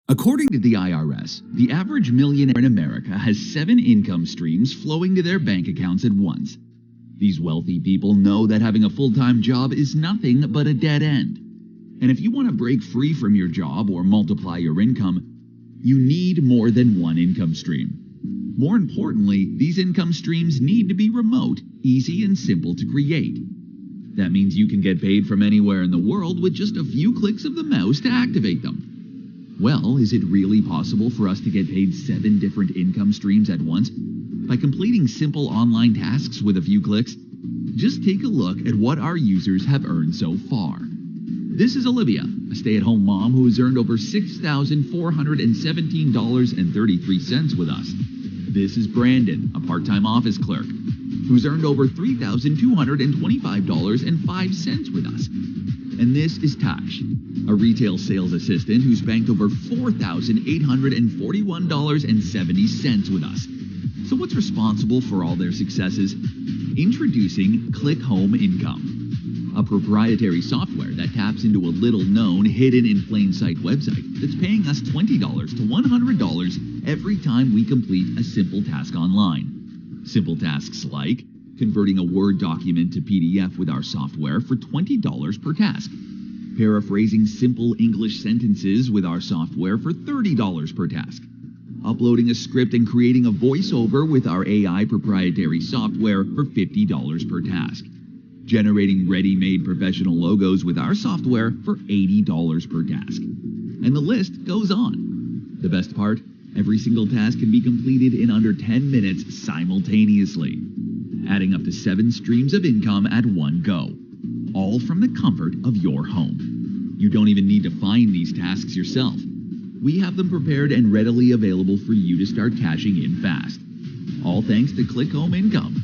According to the IRS, the average millionaire in America has 7 income streams flowing to their bank accounts at once. These wealthy people know that having a full-time job is nothing but a dead end. And if you want to break free from your job or multiply your income, you need more than one income stream. More importantly, these income streams need to be remote, easy, and simple to create. That means you can get paid from anywhere in the world with just a few clicks of the mouse to activate them. Well, is it really possible for us to get paid 7 different income streams at once by completing simple online tasks with a few clicks? Just take a look at what our users have earned so far. This is Olivia, a stay-at-home mom who has earned over $6,417.33 with us. This is Brandon, a part-time office clerk, who's earned over $3,225.05 with us. And this is Tash, a retail sales assistant who's banked over $4,841.70 with us. So what's responsible for all their successes? Introducing Click Home Income, a proprietary software that taps into a little-known, hidden-in-plain-sight website that's paying us $20 to $100 every time we complete a simple task online. Simple tasks like converting a Word document to PDF with our software for $20 per task, paraphrasing simple English sentences with our software for $30 per task, uploading a script and creating a voiceover with our AI proprietary software for $50 per task, generating ready-made professional logos with our software for $80 per task. And the list goes on. The best part? Every single task can be completed in under 10 minutes simultaneously, adding up to 7 streams of income at one go, all from the comfort of your home. You don't even need to find these tasks yourself. We have them prepared and readily available for you to start cashing in fast. All thanks to Click Home Income.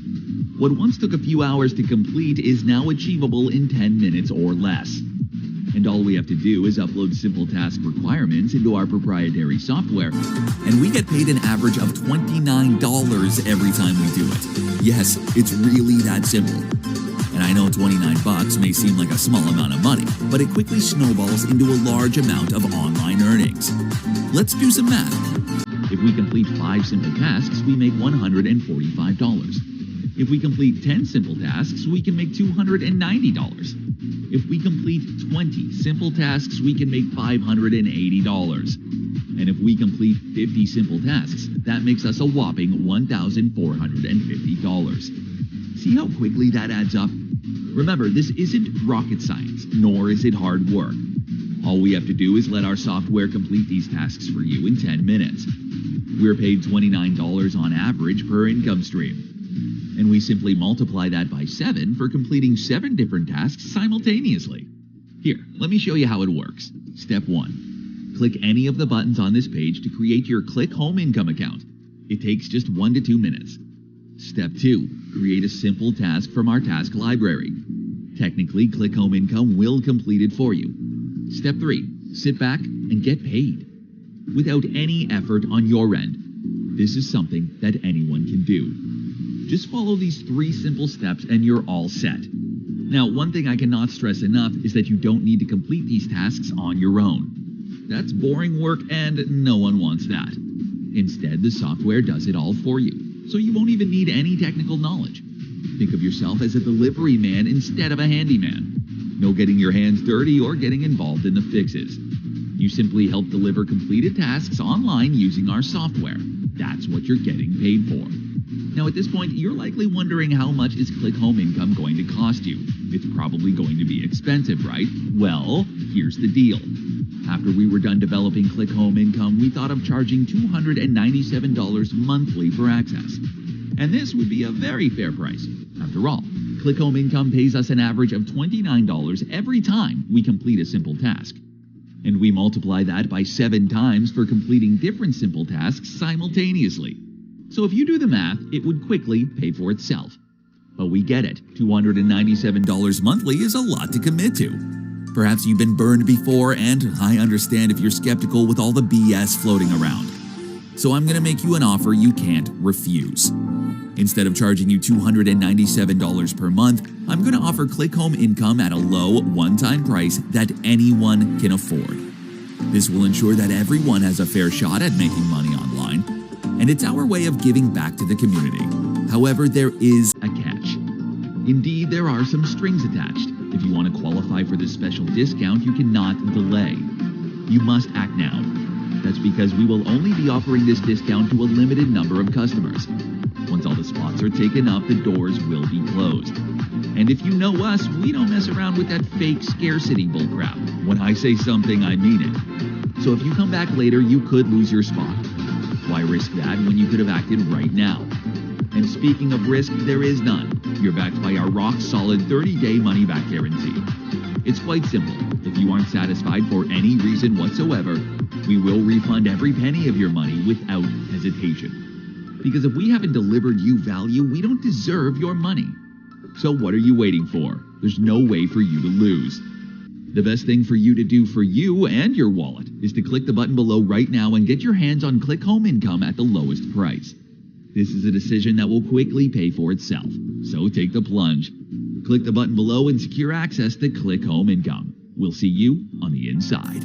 What once took a few hours to complete is now achievable in 10 minutes or less. And all we have to do is upload simple task requirements into our proprietary software, and we get paid an average of $29 every time we do it. Yes, it's really that simple. And I know $29 may seem like a small amount of money, but it quickly snowballs into a large amount of online earnings. Let's do some math. If we complete 5 simple tasks, we make $145. If we complete 10 simple tasks, we can make $290. If we complete 20 simple tasks, we can make $580. And if we complete 50 simple tasks, that makes us a whopping $1,450. See how quickly that adds up? Remember, this isn't rocket science, nor is it hard work. All we have to do is let our software complete these tasks for you in 10 minutes. We're paid $29 on average per income stream. And we simply multiply that by 7 for completing 7 different tasks simultaneously. Here, let me show you how it works. Step 1. Click any of the buttons on this page to create your Click Home Income account. It takes just 1 to 2 minutes. Step 2. Create a simple task from our task library. Technically, Click Home Income will complete it for you. Step 3. Sit back and get paid. Without any effort on your end. This is something that anyone can do. Just follow these 3 simple steps and you're all set. Now, one thing I cannot stress enough is that you don't need to complete these tasks on your own. That's boring work and no one wants that. Instead, the software does it all for you, so you won't even need any technical knowledge. Think of yourself as a delivery man instead of a handyman. No getting your hands dirty or getting involved in the fixes. You simply help deliver completed tasks online using our software. That's what you're getting paid for. Now at this point, you're likely wondering how much is Click Home Income going to cost you? It's probably going to be expensive, right? Well, here's the deal. After we were done developing Click Home Income, we thought of charging $297 monthly for access. And this would be a very fair price. After all, Click Home Income pays us an average of $29 every time we complete a simple task. And we multiply that by 7 times for completing different simple tasks simultaneously. So if you do the math, it would quickly pay for itself. But we get it. $297 monthly is a lot to commit to. Perhaps you've been burned before, and I understand if you're skeptical with all the BS floating around. So I'm going to make you an offer you can't refuse. Instead of charging you $297 per month, I'm going to offer Click Home Income at a low, one-time price that anyone can afford. This will ensure that everyone has a fair shot at making money online, and it's our way of giving back to the community. However, there is a catch. Indeed, there are some strings attached. If you want to qualify for this special discount, you cannot delay. You must act now. That's because we will only be offering this discount to a limited number of customers. Once all the spots are taken up, the doors will be closed. And if you know us, we don't mess around with that fake scarcity bullcrap. When I say something, I mean it. So if you come back later, you could lose your spot. Why risk that when you could have acted right now? And speaking of risk, there is none. You're backed by our rock-solid 30-day money-back guarantee. It's quite simple. If you aren't satisfied for any reason whatsoever, we will refund every penny of your money without hesitation. Because if we haven't delivered you value, we don't deserve your money. So what are you waiting for? There's no way for you to lose. The best thing for you to do for you and your wallet is to click the button below right now and get your hands on Click Home Income at the lowest price. This is a decision that will quickly pay for itself, so take the plunge. Click the button below and secure access to Click Home Income. We'll see you on the inside.